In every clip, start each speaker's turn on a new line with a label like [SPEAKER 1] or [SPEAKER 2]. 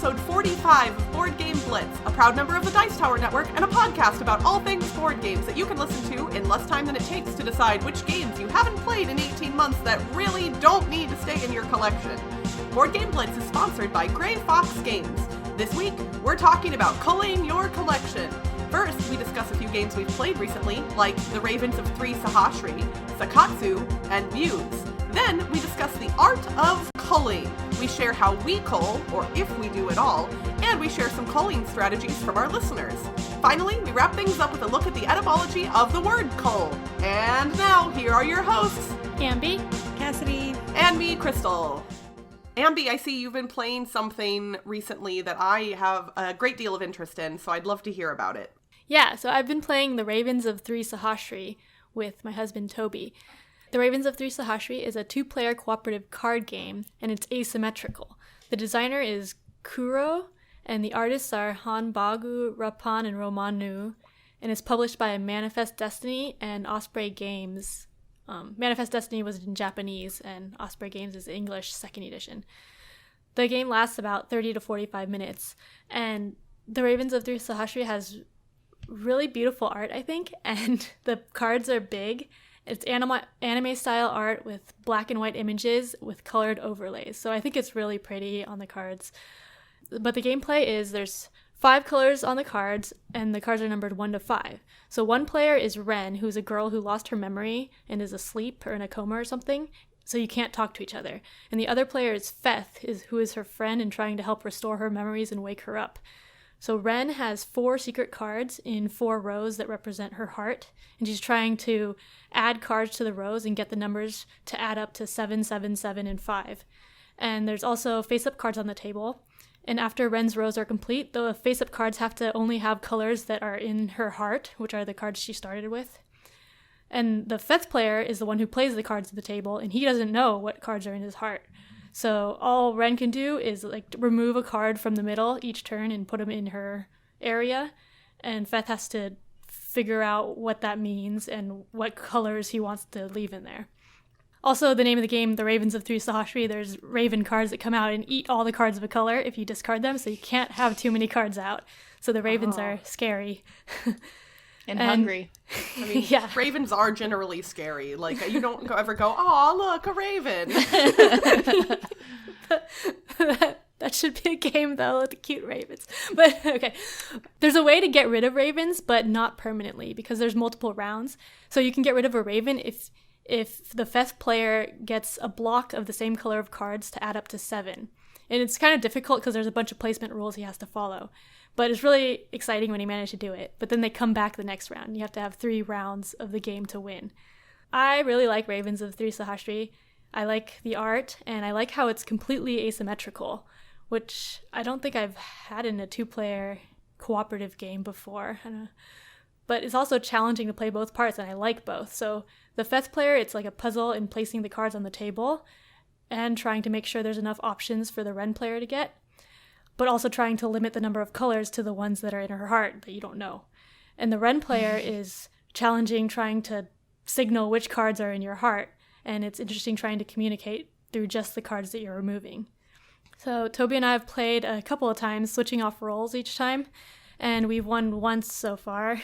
[SPEAKER 1] episode 45 of Board Game Blitz, a proud member of the Dice Tower Network and a podcast about all things board games that you can listen to in less time than it takes to decide which games you haven't played in 18 months that really don't need to stay in your collection. Board Game Blitz is sponsored by Grey Fox Games. This week, we're talking about culling your collection. First, we discuss a few games we've played recently, like the Ravens of Thri Sahashri, Seikatsu, and Muse. Then, we discuss the art of culling. We share how we cull, or if we do at all, and we share some culling strategies from our listeners. Finally, we wrap things up with a look at the etymology of the word cull. And now, here are your hosts,
[SPEAKER 2] Ambie,
[SPEAKER 3] Cassadi,
[SPEAKER 1] and me, Crystal. Ambie, I see you've been playing something recently that I have a great deal of interest in, so I'd love to hear about it.
[SPEAKER 2] Yeah, so I've been playing the Ravens of Thri Sahashri with my husband Toby. The Ravens of Thri Sahashri is a two-player cooperative card game, and it's asymmetrical. The designer is Kuro, and the artists are Hanbagu, Rapan, and Romanu, and it's published by Manifest Destiny and Osprey Games. Manifest Destiny was in Japanese, and Osprey Games is English 2nd edition. The game lasts about 30 to 45 minutes, and the Ravens of Thri Sahashri has really beautiful art, I think, and the cards are big. It's anime-style art with black and white images with colored overlays, so I think it's really pretty on the cards. But the gameplay is there's 5 colors on the cards, and the cards are numbered 1 to 5. So one player is Ren, who's a girl who lost her memory and is asleep or in a coma or something, so you can't talk to each other. And the other player is Feth, who is her friend and trying to help restore her memories and wake her up. So Ren has 4 secret cards in 4 rows that represent her heart, and she's trying to add cards to the rows and get the numbers to add up to 7, 7, 7, and 5. And there's also face-up cards on the table, and after Ren's rows are complete, the face-up cards have to only have colors that are in her heart, which are the cards she started with. And the 5th player is the one who plays the cards at the table, and he doesn't know what cards are in his heart. So all Ren can do is remove a card from the middle each turn and put them in her area, and Feth has to figure out what that means and what colors he wants to leave in there. Also, the name of the game, the Ravens of Thri Sahashri, there's raven cards that come out and eat all the cards of a color if you discard them, so you can't have too many cards out. So the ravens are scary.
[SPEAKER 3] and hungry.
[SPEAKER 1] I mean, yeah. Ravens are generally scary. Like, you don't ever go, "Oh, look, a raven."
[SPEAKER 2] That should be a game, though, with the cute ravens. But, okay. There's a way to get rid of ravens, but not permanently, because there's multiple rounds. So you can get rid of a raven if the 5th player gets a block of the same color of cards to add up to 7. And it's kind of difficult because there's a bunch of placement rules he has to follow. But it's really exciting when he managed to do it. But then they come back the next round. You have to have 3 rounds of the game to win. I really like Ravens of Thri Sahashri. I like the art, and I like how it's completely asymmetrical, which I don't think I've had in a 2-player cooperative game before. But it's also challenging to play both parts, and I like both. So the 5th player, it's like a puzzle in placing the cards on the table and trying to make sure there's enough options for the Ren player to get, but also trying to limit the number of colors to the ones that are in her heart that you don't know. And the Ren player is challenging, trying to signal which cards are in your heart, and it's interesting trying to communicate through just the cards that you're removing. So Toby and I have played a couple of times, switching off roles each time, and we've won once so far.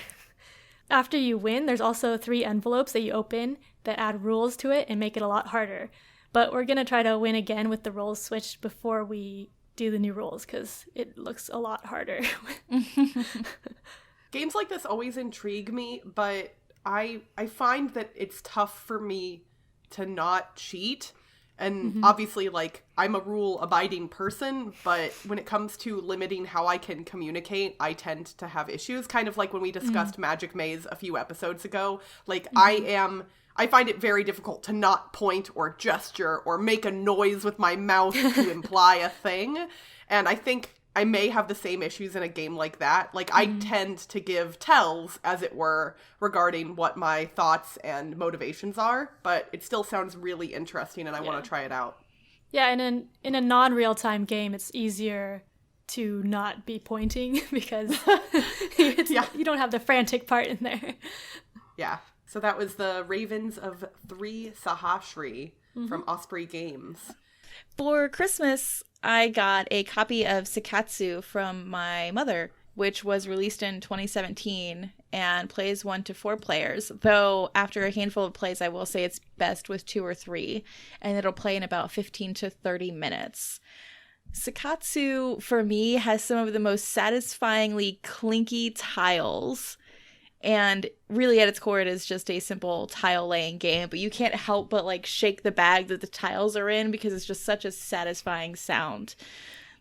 [SPEAKER 2] After you win, there's also 3 envelopes that you open that add rules to it and make it a lot harder. But we're going to try to win again with the roles switched before we do the new rules, because it looks a lot harder.
[SPEAKER 1] Games like this always intrigue me, but I find that it's tough for me to not cheat. And obviously, I'm a rule-abiding person, but when it comes to limiting how I can communicate, I tend to have issues. Kind of like when we discussed Magic Maze a few episodes ago. I find it very difficult to not point or gesture or make a noise with my mouth to imply a thing. And I think I may have the same issues in a game like that. I tend to give tells, as it were, regarding what my thoughts and motivations are, but it still sounds really interesting and I want to try it out.
[SPEAKER 2] Yeah, and in a non-real-time game, it's easier to not be pointing because you don't have the frantic part in there.
[SPEAKER 1] Yeah. So that was the Ravens of Thri Sahashri from Osprey Games.
[SPEAKER 3] For Christmas, I got a copy of Seikatsu from my mother, which was released in 2017 and plays 1 to 4 players. Though after a handful of plays, I will say it's best with 2 or 3, and it'll play in about 15 to 30 minutes. Seikatsu, for me, has some of the most satisfyingly clinky tiles. And really at its core, it is just a simple tile laying game, but you can't help but like shake the bag that the tiles are in because it's just such a satisfying sound.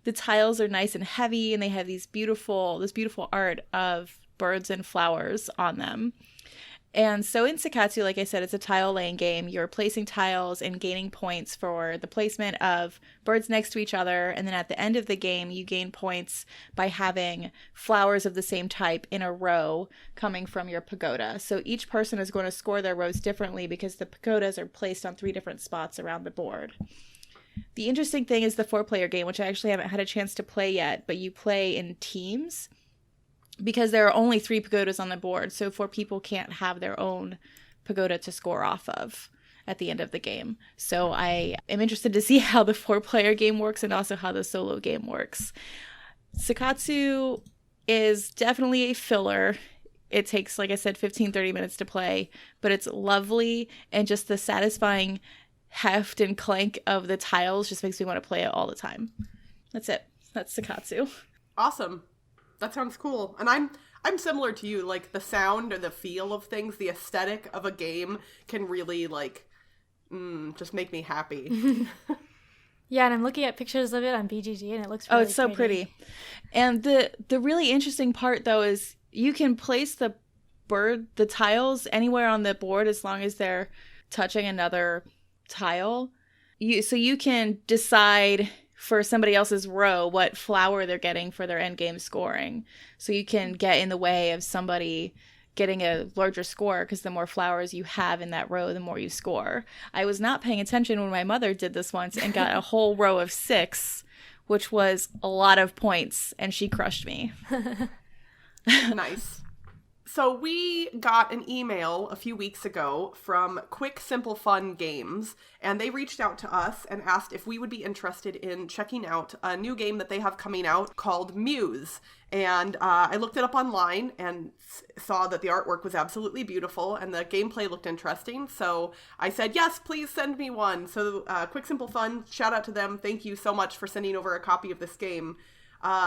[SPEAKER 3] The tiles are nice and heavy, and they have this beautiful art of birds and flowers on them. And so in Seikatsu, like I said, it's a tile laying game. You're placing tiles and gaining points for the placement of birds next to each other. And then at the end of the game, you gain points by having flowers of the same type in a row coming from your pagoda. So each person is going to score their rows differently because the pagodas are placed on 3 different spots around the board. The interesting thing is the 4-player game, which I actually haven't had a chance to play yet, but you play in teams. Because there are only 3 pagodas on the board, so 4 people can't have their own pagoda to score off of at the end of the game. So I am interested to see how the 4-player game works and also how the solo game works. Seikatsu is definitely a filler. It takes, like I said, 15-30 minutes to play, but it's lovely, and just the satisfying heft and clank of the tiles just makes me want to play it all the time. That's it. That's Seikatsu.
[SPEAKER 1] Awesome. That sounds cool. And I'm similar to you. Like, the sound or the feel of things, the aesthetic of a game can really, like, just make me happy.
[SPEAKER 2] Yeah, and I'm looking at pictures of it on BGG, and it looks really
[SPEAKER 3] it's so pretty. And the really interesting part, though, is you can place the tiles anywhere on the board as long as they're touching another tile. So you can decide for somebody else's row what flower they're getting for their endgame scoring. So you can get in the way of somebody getting a larger score because the more flowers you have in that row, the more you score. I was not paying attention when my mother did this once and got a whole row of 6, which was a lot of points, and she crushed me.
[SPEAKER 1] Nice. So we got an email a few weeks ago from Quick Simple Fun Games, and they reached out to us and asked if we would be interested in checking out a new game that they have coming out called Muse. And I looked it up online and saw that the artwork was absolutely beautiful and the gameplay looked interesting. So I said, yes, please send me one. So Quick Simple Fun, shout out to them. Thank you so much for sending over a copy of this game.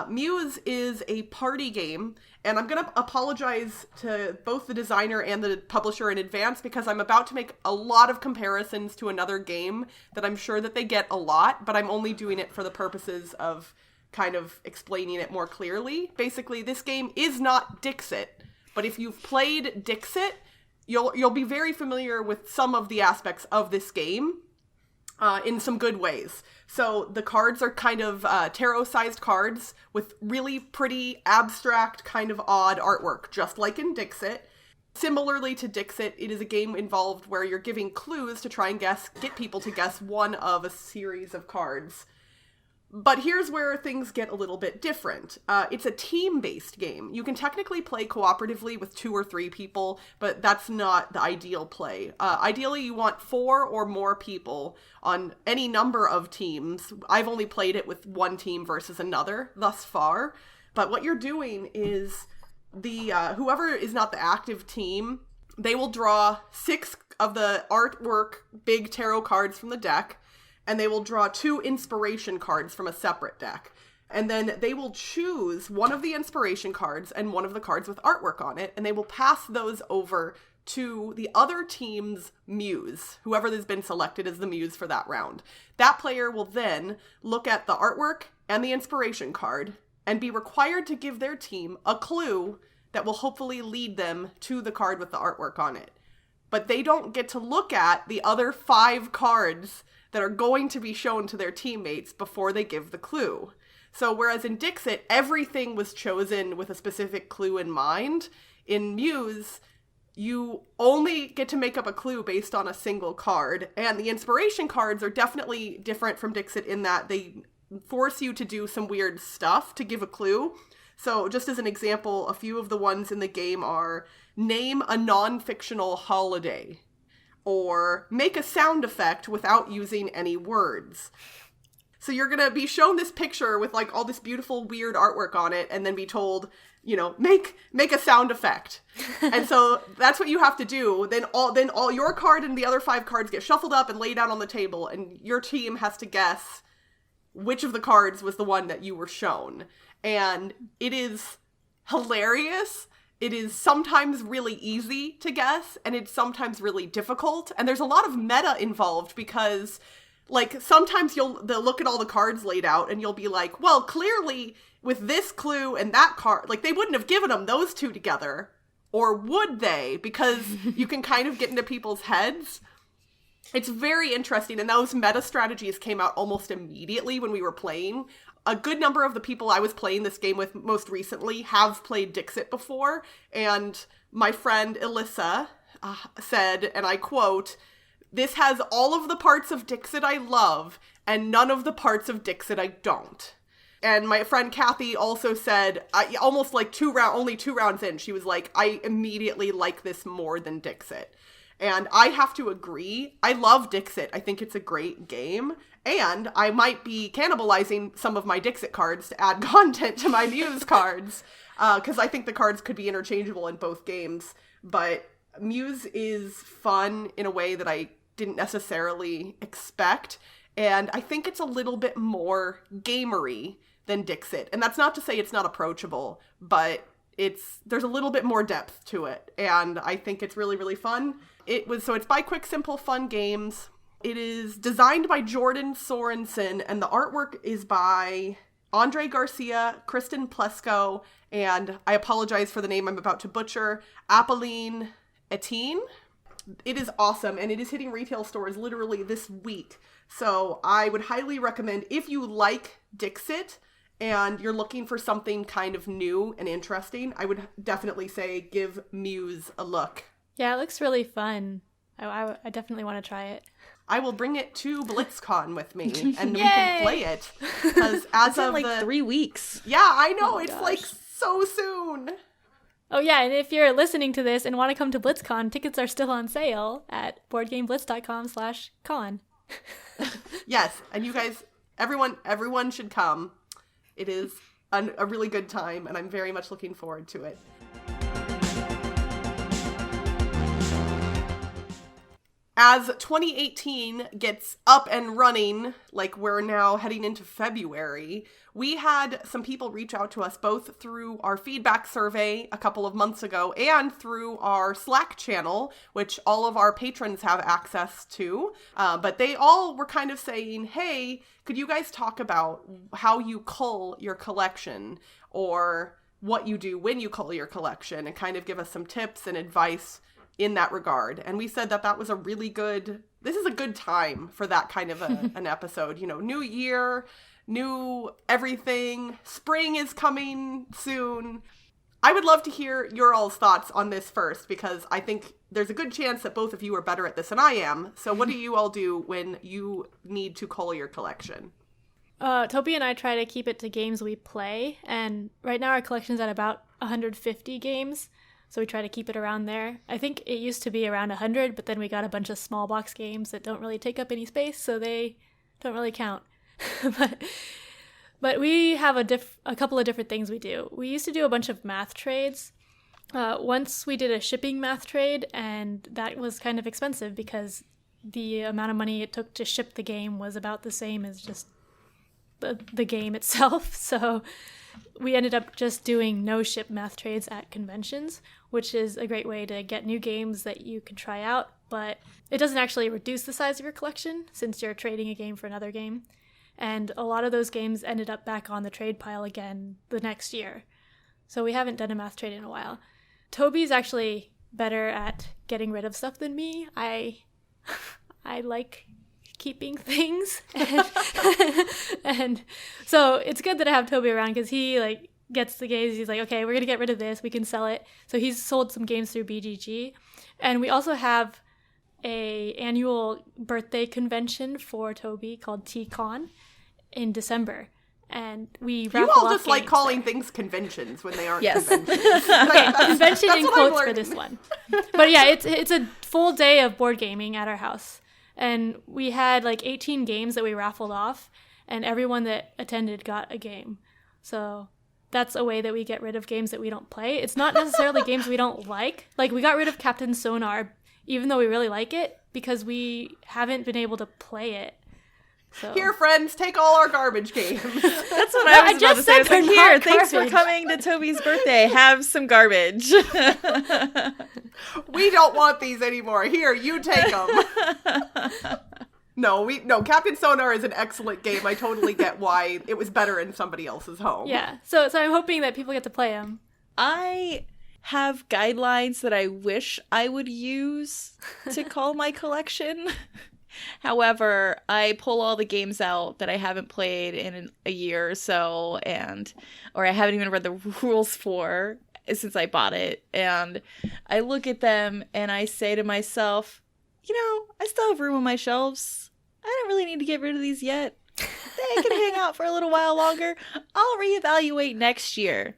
[SPEAKER 1] Muse is a party game, and I'm going to apologize to both the designer and the publisher in advance because I'm about to make a lot of comparisons to another game that I'm sure that they get a lot, but I'm only doing it for the purposes of kind of explaining it more clearly. Basically, this game is not Dixit, but if you've played Dixit, you'll be very familiar with some of the aspects of this game. In some good ways. So the cards are kind of tarot-sized cards with really pretty abstract kind of odd artwork, just like in Dixit. Similarly to Dixit, it is a game involved where you're giving clues to try and get people to guess one of a series of cards. But here's where things get a little bit different. It's a team-based game. You can technically play cooperatively with 2 or 3 people, but that's not the ideal play. Ideally, you want 4 or more people on any number of teams. I've only played it with one team versus another thus far. But what you're doing is whoever is not the active team, they will draw 6 of the artwork big tarot cards from the deck, and they will draw 2 inspiration cards from a separate deck. And then they will choose one of the inspiration cards and one of the cards with artwork on it, and they will pass those over to the other team's muse, whoever has been selected as the muse for that round. That player will then look at the artwork and the inspiration card and be required to give their team a clue that will hopefully lead them to the card with the artwork on it. But they don't get to look at the other 5 cards that are going to be shown to their teammates before they give the clue. So whereas in Dixit, everything was chosen with a specific clue in mind, in Muse, you only get to make up a clue based on a single card. And the inspiration cards are definitely different from Dixit in that they force you to do some weird stuff to give a clue. So just as an example, a few of the ones in the game are name a non-fictional holiday, or make a sound effect without using any words, So you're going to be shown this picture with like all this beautiful, weird artwork on it and then be told, make a sound effect. And so that's what you have to do. Then all your card and the other 5 cards get shuffled up and laid out on the table, and your team has to guess which of the cards was the one that you were shown. And it is hilarious. It is sometimes really easy to guess, and it's sometimes really difficult. And there's a lot of meta involved because, like, sometimes they'll look at all the cards laid out, and you'll be like, well, clearly with this clue and that card, like, they wouldn't have given them those two together. Or would they? Because you can kind of get into people's heads. It's very interesting, and those meta strategies came out almost immediately when we were playing. A good number of the people I was playing this game with most recently have played Dixit before, and my friend Alyssa said, and I quote, "This has all of the parts of Dixit I love, and none of the parts of Dixit I don't." And my friend Kathy also said, almost like only 2 rounds in, she was like, "I immediately like this more than Dixit." And I have to agree. I love Dixit. I think it's a great game. And I might be cannibalizing some of my Dixit cards to add content to my Muse cards. Because I think the cards could be interchangeable in both games. But Muse is fun in a way that I didn't necessarily expect. And I think it's a little bit more gamery than Dixit. And that's not to say it's not approachable, but there's a little bit more depth to it. And I think it's really, really fun. It's by Quick Simple Fun Games. It is designed by Jordan Sorensen, and the artwork is by Andre Garcia, Kristen Plesko, and I apologize for the name I'm about to butcher, Apolline Etienne. It is awesome, and it is hitting retail stores literally this week. So I would highly recommend, if you like Dixit and you're looking for something kind of new and interesting, I would definitely say give Muse a look.
[SPEAKER 2] Yeah, it looks really fun. I definitely want to try it.
[SPEAKER 1] I will bring it to BlitzCon with me, and we can play it. Because as of
[SPEAKER 3] like 3 weeks.
[SPEAKER 1] Yeah, I know. It's gosh. Like so soon.
[SPEAKER 2] Oh yeah, and if you're listening to this and want to come to BlitzCon, tickets are still on sale at boardgameblitz.com/con.
[SPEAKER 1] Yes, and you guys, everyone should come. It is a really good time, and I'm very much looking forward to it. As 2018 gets up and running, like we're now heading into February, we had some people reach out to us both through our feedback survey a couple of months ago and through our Slack channel, which all of our patrons have access to. But they all were kind of saying, hey, could you guys talk about how you cull your collection, or what you do when you cull your collection, and kind of give us some tips and advice in that regard. And we said that was this is a good time for that kind of an episode. New year, new everything, spring is coming soon. I would love to hear your all's thoughts on this first, because I think there's a good chance that both of you are better at this than I am. So what do you all do when you need to cull your collection?
[SPEAKER 2] Toby and I try to keep it to games we play, and right now our collection's at about 150 games. So we try to keep it around there. I think it used to be around 100, but then we got a bunch of small box games that don't really take up any space, so they don't really count. But we have a couple of different things we do. We used to do a bunch of math trades. Once we did a shipping math trade, and that was kind of expensive because the amount of money it took to ship the game was about the same as just the game itself. So we ended up just doing no-ship math trades at conventions, which is a great way to get new games that you can try out, but it doesn't actually reduce the size of your collection since you're trading a game for another game. And a lot of those games ended up back on the trade pile again the next year. So we haven't done a math trade in a while. Toby's actually better at getting rid of stuff than me. I like keeping things, and so it's good that I have Toby around, because he gets the games. He's like, okay, we're gonna get rid of this, we can sell it. So he's sold some games through BGG, and we also have a annual birthday convention for Toby called T-Con in December, and we raffle
[SPEAKER 1] you all
[SPEAKER 2] off
[SPEAKER 1] just like
[SPEAKER 2] games
[SPEAKER 1] calling
[SPEAKER 2] there.
[SPEAKER 1] Things conventions when they aren't
[SPEAKER 3] Yes.
[SPEAKER 1] conventions.
[SPEAKER 2] Okay, convention in quotes for
[SPEAKER 1] learned.
[SPEAKER 2] this one, but yeah, it's a full day of board gaming at our house. And we had 18 games that we raffled off, and everyone that attended got a game. So that's a way that we get rid of games that we don't play. It's not necessarily games we don't like. Like, we got rid of Captain Sonar, even though we really like it, because we haven't been able to play it. So.
[SPEAKER 1] Here, friends, take all our garbage games.
[SPEAKER 3] That's what I was about to say. I was like, here, thanks for coming to Toby's birthday. Have some garbage.
[SPEAKER 1] We don't want these anymore. Here, you take them. No, Captain Sonar is an excellent game. I totally get why it was better in somebody else's home.
[SPEAKER 2] Yeah, so I'm hoping that people get to play them.
[SPEAKER 3] I have guidelines that I wish I would use to call my collection. However, I pull all the games out that I haven't played in a year or so, or I haven't even read the rules for since I bought it. And I look at them and I say to myself, I still have room on my shelves. I don't really need to get rid of these yet. They can hang out for a little while longer. I'll reevaluate next year.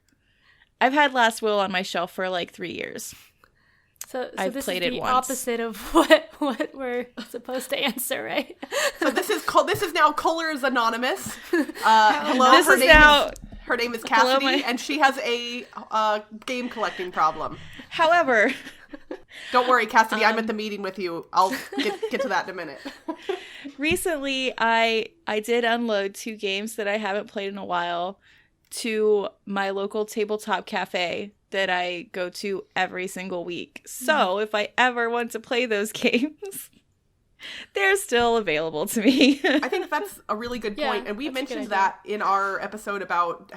[SPEAKER 3] I've had Last Will on my shelf for like 3 years.
[SPEAKER 2] So
[SPEAKER 3] I've
[SPEAKER 2] this
[SPEAKER 3] played
[SPEAKER 2] is
[SPEAKER 3] it
[SPEAKER 2] the
[SPEAKER 3] once.
[SPEAKER 2] opposite of what we're supposed to answer, right?
[SPEAKER 1] So this is now Culler's Anonymous. Hello, her name is Cassadi, and she has a game collecting problem.
[SPEAKER 3] However,
[SPEAKER 1] don't worry, Cassadi, I'm at the meeting with you. I'll get to that in a minute.
[SPEAKER 3] Recently, I did unload 2 games that I haven't played in a while to my local tabletop cafe that I go to every single week. So if I ever want to play those games, they're still available to me.
[SPEAKER 1] I think that's a really good point. And we mentioned that in our episode about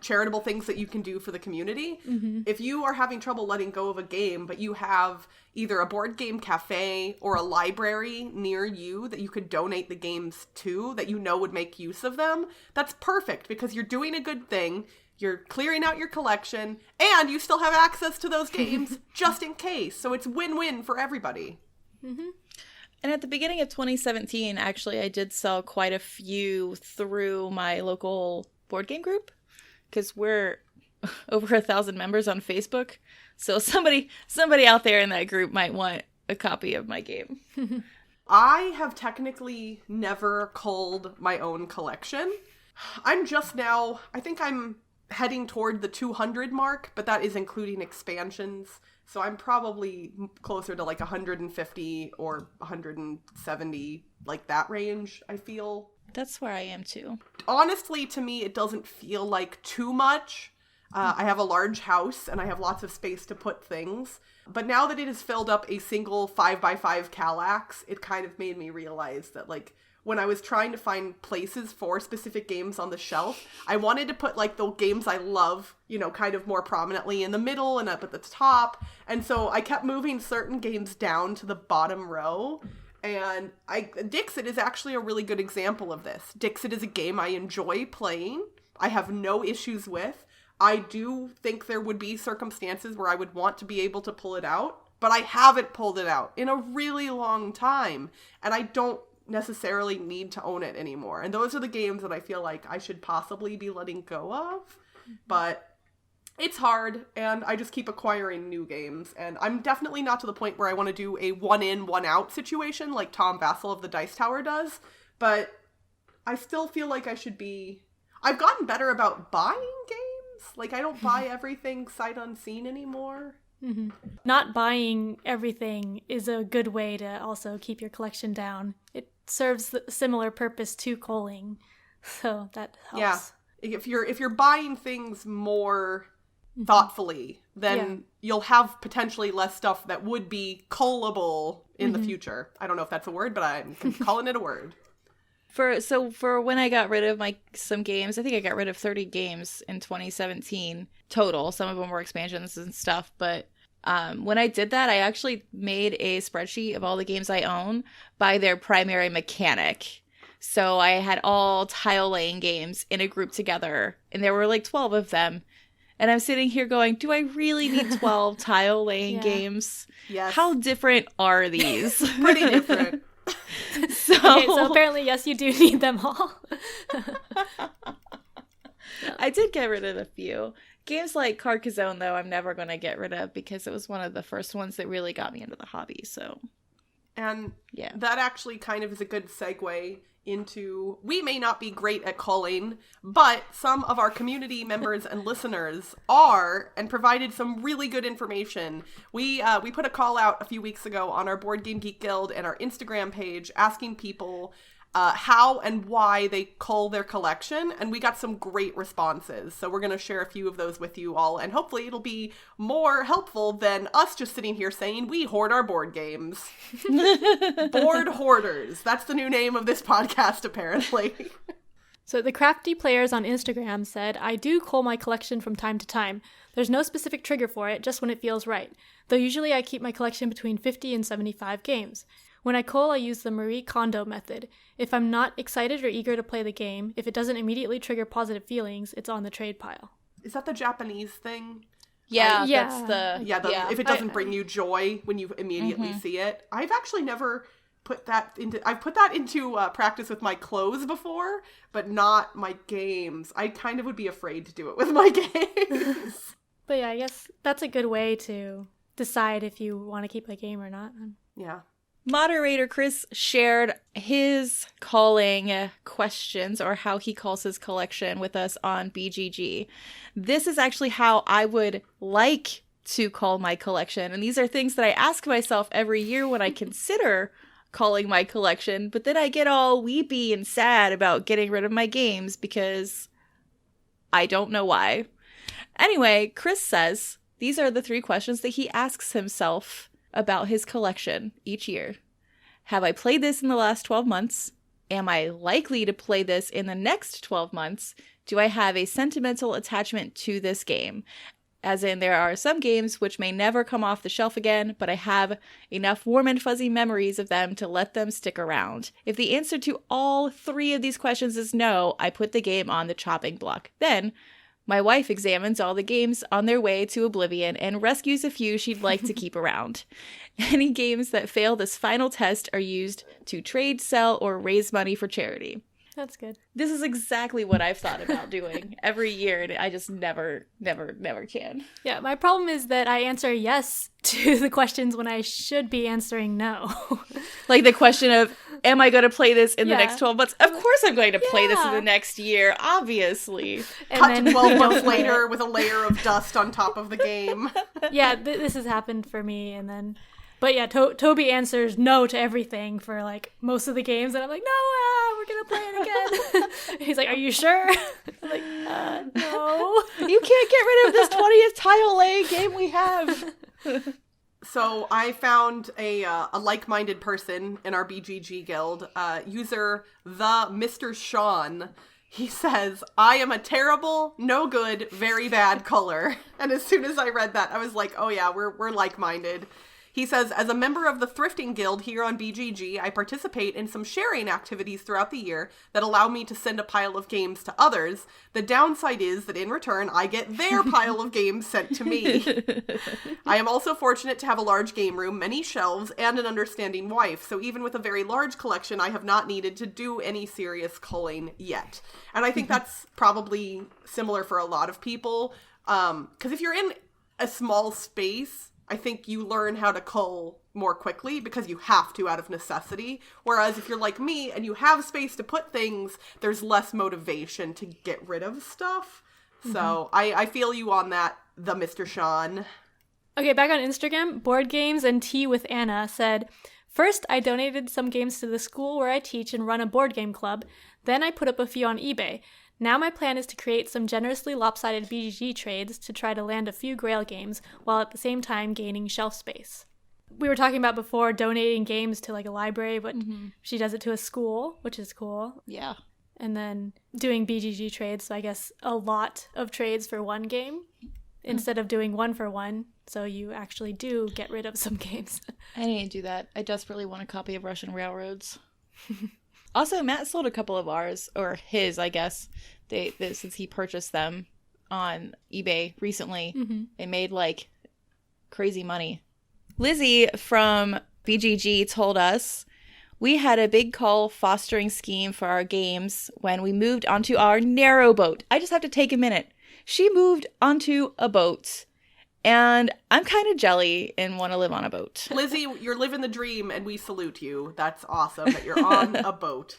[SPEAKER 1] charitable things that you can do for the community. Mm-hmm. If you are having trouble letting go of a game, but you have either a board game cafe or a library near you that you could donate the games to that would make use of them, that's perfect because you're doing a good thing. You're clearing out your collection, and you still have access to those games just in case. So it's win-win for everybody.
[SPEAKER 3] Mm-hmm. And at the beginning of 2017, actually, I did sell quite a few through my local board game group, because we're over 1,000 members on Facebook. So somebody out there in that group might want a copy of my game.
[SPEAKER 1] I have technically never culled my own collection. I'm just now, I think I'm heading toward the 200 mark, but that is including expansions. So I'm probably closer to like 150 or 170, like that range, I feel.
[SPEAKER 3] That's where I am too.
[SPEAKER 1] Honestly, to me, it doesn't feel like too much. I have a large house and I have lots of space to put things. But now that it has filled up a single 5x5 Kallax, it kind of made me realize that, like, when I was trying to find places for specific games on the shelf, I wanted to put, like, the games I love, kind of more prominently in the middle and up at the top. And so I kept moving certain games down to the bottom row. And Dixit is actually a really good example of this. Dixit is a game I enjoy playing. I have no issues with. I do think there would be circumstances where I would want to be able to pull it out, but I haven't pulled it out in a really long time. And I don't necessarily need to own it anymore. And those are the games that I feel like I should possibly be letting go of. But it's hard, and I just keep acquiring new games. And I'm definitely not to the point where I want to do a one-in, one-out situation like Tom Vassell of the Dice Tower does. But I still feel like I should be... I've gotten better about buying games. Like, I don't buy everything sight unseen anymore.
[SPEAKER 2] Mm-hmm. Not buying everything is a good way to also keep your collection down. It serves a similar purpose to culling, so that helps.
[SPEAKER 1] Yeah, if you're buying things more thoughtfully, then you'll have potentially less stuff that would be cullable in the future. I don't know if that's a word, but I'm calling it a word.
[SPEAKER 3] For when I got rid of some games, I think I got rid of 30 games in 2017 total. Some of them were expansions and stuff, but when I did that, I actually made a spreadsheet of all the games I own by their primary mechanic. So I had all tile laying games in a group together, and there were like 12 of them. And I'm sitting here going, do I really need 12 tile laying games?
[SPEAKER 1] Yes.
[SPEAKER 3] How different are these?
[SPEAKER 1] Pretty different.
[SPEAKER 2] So apparently, yes, you do need them all.
[SPEAKER 3] I did get rid of a few. Games like Carcassonne, though, I'm never going to get rid of because it was one of the first ones that really got me into the hobby, so...
[SPEAKER 1] And
[SPEAKER 3] Yeah.
[SPEAKER 1] that actually kind of is a good segue into, we may not be great at culling, but some of our community members and listeners are, and provided some really good information. We put a call out a few weeks ago on our Board Game Geek Guild and our Instagram page asking people how and why they cull their collection, and we got some great responses. So we're going to share a few of those with you all, and hopefully it'll be more helpful than us just sitting here saying we hoard our board games. Board hoarders. That's the new name of this podcast, apparently.
[SPEAKER 2] So the Crafty Players on Instagram said, I do cull my collection from time to time. There's no specific trigger for it, just when it feels right. Though usually I keep my collection between 50 and 75 games. When I cull, I use the Marie Kondo method. If I'm not excited or eager to play the game, if it doesn't immediately trigger positive feelings, it's on the trade pile.
[SPEAKER 1] Is that the Japanese thing?
[SPEAKER 3] Yeah,
[SPEAKER 2] Yeah.
[SPEAKER 3] that's the...
[SPEAKER 1] If it doesn't bring you joy when you immediately see it. I've actually never put that into... I've put that into practice with my clothes before, but not my games. I kind of would be afraid to do it with my games.
[SPEAKER 2] But yeah, I guess that's a good way to decide if you want to keep a game or not.
[SPEAKER 1] Yeah.
[SPEAKER 3] Moderator Chris shared his culling questions, or how he calls his collection, with us on BGG. This is actually how I would like to cull my collection. And these are things that I ask myself every year when I consider culling my collection. But then I get all weepy and sad about getting rid of my games because I don't know why. Anyway, Chris says these are the 3 questions that he asks himself about his collection each year. Have I played this in the last 12 months? Am I likely to play this in the next 12 months? Do I have a sentimental attachment to this game? As in, there are some games which may never come off the shelf again, but I have enough warm and fuzzy memories of them to let them stick around. If the answer to all 3 of these questions is no, I put the game on the chopping block. Then, my wife examines all the games on their way to oblivion and rescues a few she'd like to keep around. Any games that fail this final test are used to trade, sell, or raise money for charity.
[SPEAKER 2] That's good.
[SPEAKER 3] This is exactly what I've thought about doing every year, and I just never can.
[SPEAKER 2] Yeah, my problem is that I answer yes to the questions when I should be answering no.
[SPEAKER 3] Like the question of, am I going to play this in the
[SPEAKER 2] Yeah.
[SPEAKER 3] next 12 months? Of course I'm going to play this in
[SPEAKER 2] Yeah.
[SPEAKER 3] the next year, obviously.
[SPEAKER 2] And
[SPEAKER 1] Cut to
[SPEAKER 2] then
[SPEAKER 1] 12 months
[SPEAKER 2] don't play it.
[SPEAKER 1] later with a layer of dust on top of the game.
[SPEAKER 2] Yeah, this has happened for me, and then... But yeah, Toby answers no to everything for, like, most of the games, and I'm like, no, we're gonna play it again. He's like, are you sure? I'm like, no.
[SPEAKER 3] You can't get rid of this 20th tile A game we have.
[SPEAKER 1] So I found a like-minded person in our BGG guild, user the Mr. Sean. He says, I am a terrible, no good, very bad culler. And as soon as I read that, I was like, oh yeah, we're like-minded. He says, as a member of the Thrifting Guild here on BGG, I participate in some sharing activities throughout the year that allow me to send a pile of games to others. The downside is that in return, I get their pile of games sent to me. I am also fortunate to have a large game room, many shelves, and an understanding wife. So even with a very large collection, I have not needed to do any serious culling yet. And I think that's probably similar for a lot of people. Because if you're in a small space, I think you learn how to cull more quickly because you have to out of necessity. Whereas if you're like me and you have space to put things, there's less motivation to get rid of stuff. So I feel you on that, the Mr. Sean.
[SPEAKER 2] Okay, back on Instagram, Board Games and Tea with Anna said, first, I donated some games to the school where I teach and run a board game club. Then I put up a few on eBay. Now my plan is to create some generously lopsided BGG trades to try to land a few Grail games while at the same time gaining shelf space. We were talking about before donating games to like a library, but she does it to a school, which is cool.
[SPEAKER 3] Yeah.
[SPEAKER 2] And then doing BGG trades, so I guess a lot of trades for one game instead of doing 1 for 1. So you actually do get rid of some games.
[SPEAKER 3] I need to do that. I desperately want a copy of Russian Railroads. Also, Matt sold a couple of ours, or his, I guess, since he purchased them on eBay recently. They made, like, crazy money. Lizzie from BGG told us, we had a big cull fostering scheme for our games when we moved onto our narrow boat. I just have to take a minute. She moved onto a boat, And I'm kind of jelly and want to live on a boat.
[SPEAKER 1] Lizzie, you're living the dream, and we salute you. That's awesome that you're on a boat.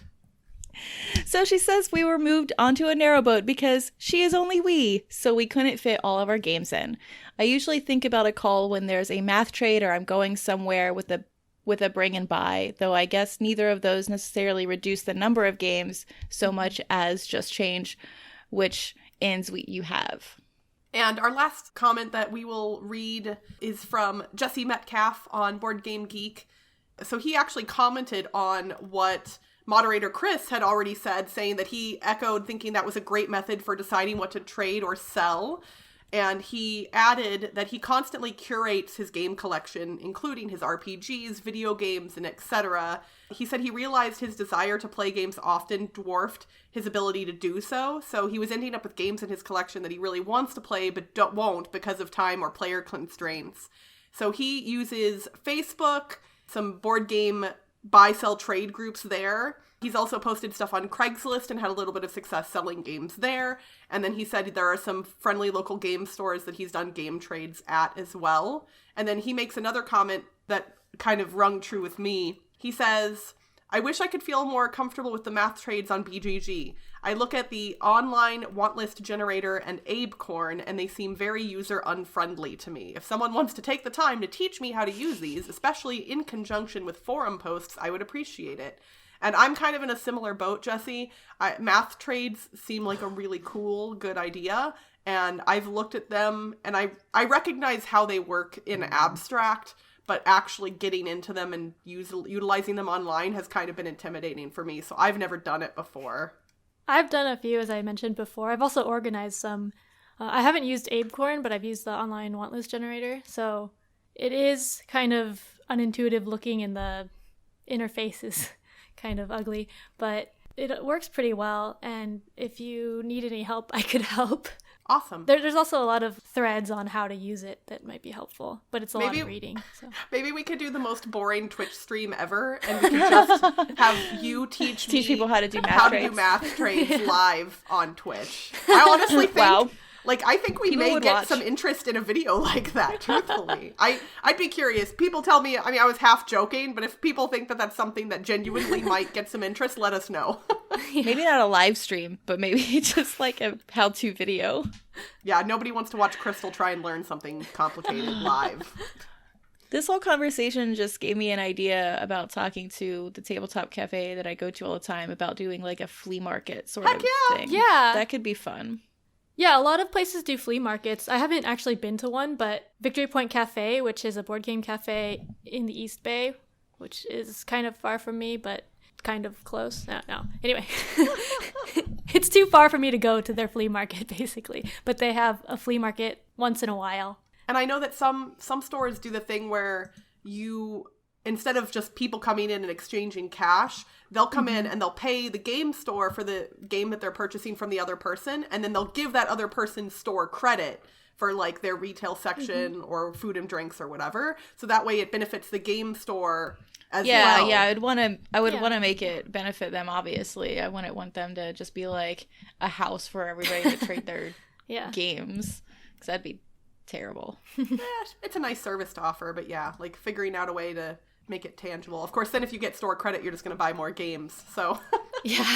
[SPEAKER 3] So she says we were moved onto a narrowboat because she is only wee, so we couldn't fit all of our games in. I usually think about a Cull when there's a math trade or I'm going somewhere with a bring and buy, though I guess neither of those necessarily reduce the number of games so much as just change which ends you have.
[SPEAKER 1] And our last comment that we will read is from Jesse Metcalf on Board Game Geek. So he actually commented on what moderator Chris had already said, saying that he echoed thinking that was a great method for deciding what to trade or sell. And he added that he constantly curates his game collection, including his RPGs, video games, and etc. He said he realized his desire to play games often dwarfed his ability to do so. So he was ending up with games in his collection that he really wants to play but won't because of time or player constraints. So he uses Facebook, some board game buy-sell trade groups there. He's also posted stuff on Craigslist and had a little bit of success selling games there. And then he said there are some friendly local game stores that he's done game trades at as well. And then he makes another comment that kind of rung true with me. He says, I wish I could feel more comfortable with the math trades on BGG. I look at the online want list generator and Abecorn, and they seem very user unfriendly to me. If someone wants to take the time to teach me how to use these, especially in conjunction with forum posts, I would appreciate it. And I'm kind of in a similar boat, Jesse. Math trades seem like a really cool, good idea. And I've looked at them and I recognize how they work in abstract, but actually getting into them and utilizing them online has kind of been intimidating for me. So I've never done it before.
[SPEAKER 2] I've done a few, as I mentioned before. I've also organized some. I haven't used Abecorn, but I've used the online want list generator. So it is kind of unintuitive looking, and the interface is kind of ugly, but it works pretty well. And if you need any help, I could help.
[SPEAKER 1] Awesome.
[SPEAKER 2] There's also a lot of threads on how to use it that might be helpful, but it's a lot of reading. So
[SPEAKER 1] maybe we could do the most boring Twitch stream ever, and we could just have you teach
[SPEAKER 3] people how to do math trades
[SPEAKER 1] live on Twitch. I honestly think,
[SPEAKER 3] wow.
[SPEAKER 1] I think we may get some interest in a video like that, truthfully. I'd be curious. People tell me, I was half joking, but if people think that that's something that genuinely might get some interest, let us know.
[SPEAKER 3] Maybe not a live stream, but maybe just like a how-to video.
[SPEAKER 1] Yeah, nobody wants to watch Crystal try and learn something complicated live.
[SPEAKER 3] This whole conversation just gave me an idea about talking to the tabletop cafe that I go to all the time about doing like a flea market sort of thing.
[SPEAKER 2] Yeah.
[SPEAKER 3] That could be fun.
[SPEAKER 2] Yeah, a lot of places do flea markets. I haven't actually been to one, but Victory Point Cafe, which is a board game cafe in the East Bay, which is kind of far from me, but kind of close. No. Anyway, it's too far for me to go to their flea market, basically. But they have a flea market once in a while.
[SPEAKER 1] And I know that some stores do the thing where instead of just people coming in and exchanging cash, they'll come in and they'll pay the game store for the game that they're purchasing from the other person, and then they'll give that other person's store credit for like their retail section or food and drinks or whatever. So that way it benefits the game store as well.
[SPEAKER 3] Yeah, I would want to make it benefit them, obviously. I wouldn't want them to just be like a house for everybody to trade their games, because that'd be terrible.
[SPEAKER 1] It's a nice service to offer, but yeah, like figuring out a way to make it tangible. Of course, then if you get store credit, you're just going to buy more games. So
[SPEAKER 2] yeah.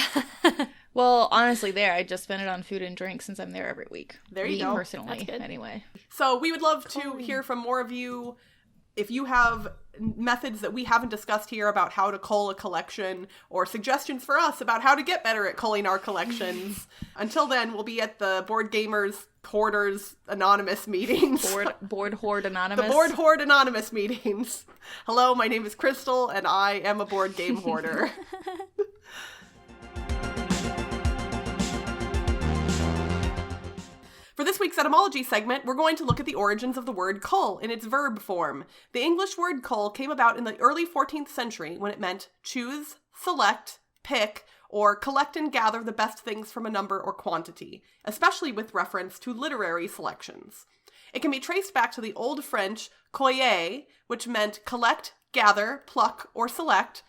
[SPEAKER 3] Well, honestly, I just spend it on food and drink since I'm there every week.
[SPEAKER 1] There you go.
[SPEAKER 3] Personally, anyway.
[SPEAKER 1] So we would love to hear from more of you. If you have methods that we haven't discussed here about how to cull a collection, or suggestions for us about how to get better at culling our collections, until then, we'll be at the Board Gamers Hoarders Anonymous meetings.
[SPEAKER 3] Board Hoard Anonymous.
[SPEAKER 1] The Board Hoard Anonymous meetings. Hello, my name is Crystal, and I am a board game hoarder. For this week's etymology segment, we're going to look at the origins of the word cull in its verb form. The English word cull came about in the early 14th century when it meant choose, select, pick, or collect and gather the best things from a number or quantity, especially with reference to literary selections. It can be traced back to the Old French cueiller, which meant collect, gather, pluck, or select,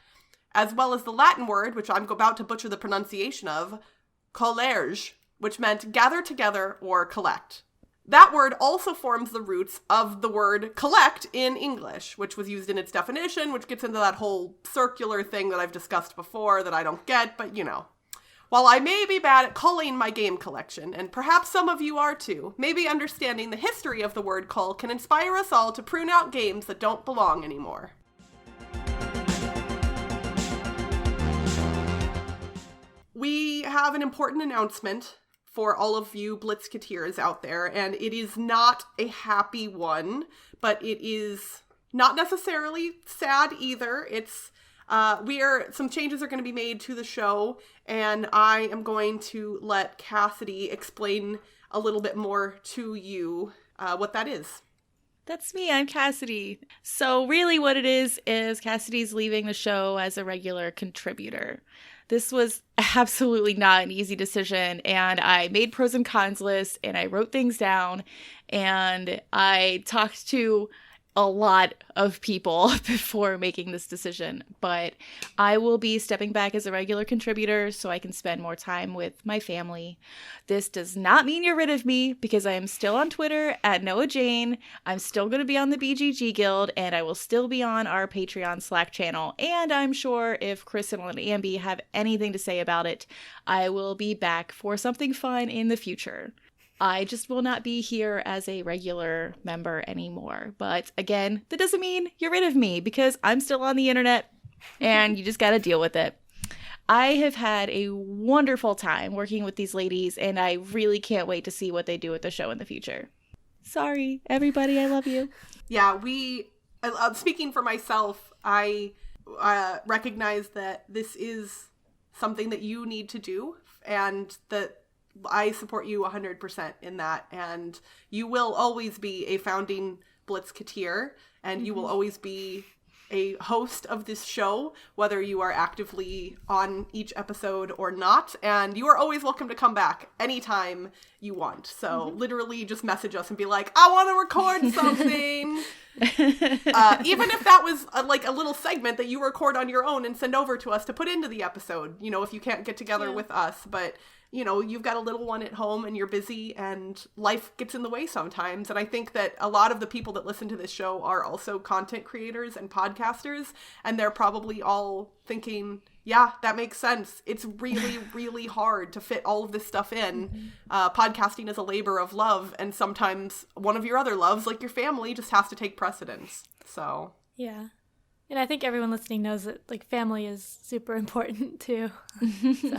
[SPEAKER 1] as well as the Latin word, which I'm about to butcher the pronunciation of, collerge, which meant gather together or collect. That word also forms the roots of the word collect in English, which was used in its definition, which gets into that whole circular thing that I've discussed before that I don't get, but you know. While I may be bad at culling my game collection, and perhaps some of you are too, maybe understanding the history of the word cull can inspire us all to prune out games that don't belong anymore. We have an important announcement for all of you Blitzketeers out there, and it is not a happy one, but it is not necessarily sad either. It's some changes are going to be made to the show, and I am going to let Cassadi explain a little bit more to you what that is.
[SPEAKER 3] That's me, I'm Cassadi. So really what it is Cassadi's leaving the show as a regular contributor. This was absolutely not an easy decision, and I made pros and cons lists, and I wrote things down, and I talked to a lot of people before making this decision, but I will be stepping back as a regular contributor so I can spend more time with my family. This does not mean you're rid of me, because I am still on Twitter at Noah Jane. I'm still going to be on the BGG Guild, and I will still be on our Patreon Slack channel, and I'm sure if Chris and Ambie have anything to say about it, I will be back for something fun in the future. I just will not be here as a regular member anymore. But again, that doesn't mean you're rid of me, because I'm still on the internet and you just got to deal with it. I have had a wonderful time working with these ladies, and I really can't wait to see what they do with the show in the future. Sorry, everybody, I love you.
[SPEAKER 1] Yeah, speaking for myself, I recognize that this is something that you need to do, and that I support you 100% in that, and you will always be a founding Blitzketeer, and you will always be a host of this show, whether you are actively on each episode or not, and you are always welcome to come back anytime you want. So literally just message us and be like, I want to record something. Even if that was a little segment that you record on your own and send over to us to put into the episode, you know, if you can't get together with us. But you know, you've got a little one at home and you're busy and life gets in the way sometimes. And I think that a lot of the people that listen to this show are also content creators and podcasters. And they're probably all thinking, yeah, that makes sense. It's really, really hard to fit all of this stuff in. Podcasting is a labor of love. And sometimes one of your other loves, like your family, just has to take precedence. So.
[SPEAKER 2] Yeah. And I think everyone listening knows that, like, family is super important, too. So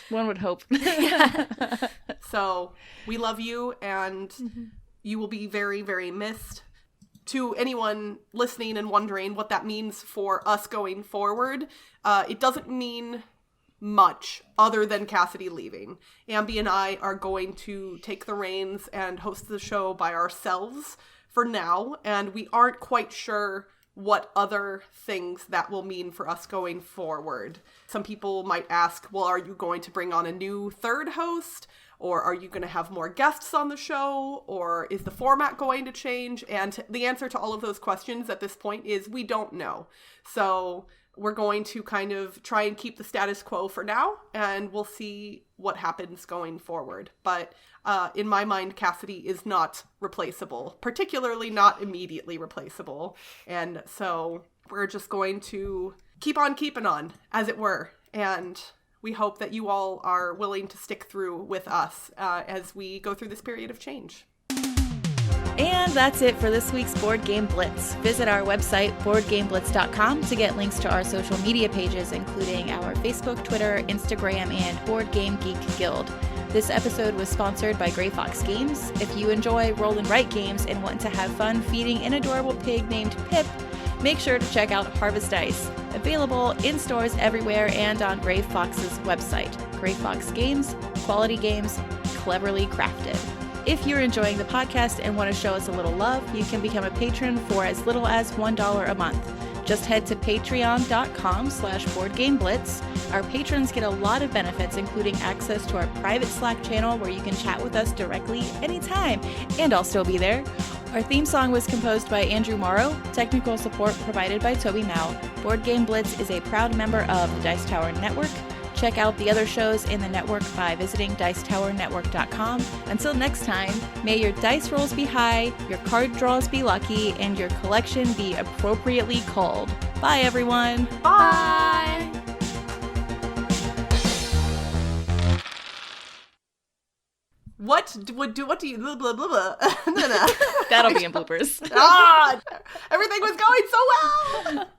[SPEAKER 3] one would hope.
[SPEAKER 1] So we love you, and you will be very, very missed. To anyone listening and wondering what that means for us going forward, it doesn't mean much other than Cassadi leaving. Ambie and I are going to take the reins and host the show by ourselves for now, and we aren't quite sure what other things that will mean for us going forward. Some people might ask, well, are you going to bring on a new third host? Or are you going to have more guests on the show? Or is the format going to change? And the answer to all of those questions at this point is we don't know. So we're going to kind of try and keep the status quo for now, and we'll see what happens going forward. But in my mind, Cassadi is not replaceable, particularly not immediately replaceable. And so we're just going to keep on keeping on, as it were. And we hope that you all are willing to stick through with us as we go through this period of change.
[SPEAKER 3] And that's it for this week's Board Game Blitz. Visit our website, boardgameblitz.com, to get links to our social media pages, including our Facebook, Twitter, Instagram, and Board Game Geek Guild. This episode was sponsored by Gray Fox Games. If you enjoy roll and write games and want to have fun feeding an adorable pig named Pip, make sure to check out Harvest Dice. Available in stores everywhere and on Gray Fox's website. Gray Fox Games, quality games, cleverly crafted. If you're enjoying the podcast and want to show us a little love, you can become a patron for as little as $1 a month. Just head to patreon.com/boardgameblitz. Our patrons get a lot of benefits, including access to our private Slack channel where you can chat with us directly anytime, and I'll still be there. Our theme song was composed by Andrew Morrow, technical support provided by Toby Mao. Board Game Blitz is a proud member of the Dice Tower Network. Check out the other shows in the network by visiting dicetowernetwork.com. Until next time, may your dice rolls be high, your card draws be lucky, and your collection be appropriately culled. Bye, everyone!
[SPEAKER 2] Bye!
[SPEAKER 1] What do you blah blah blah blah?
[SPEAKER 3] That'll be in bloopers.
[SPEAKER 1] Everything was going so well.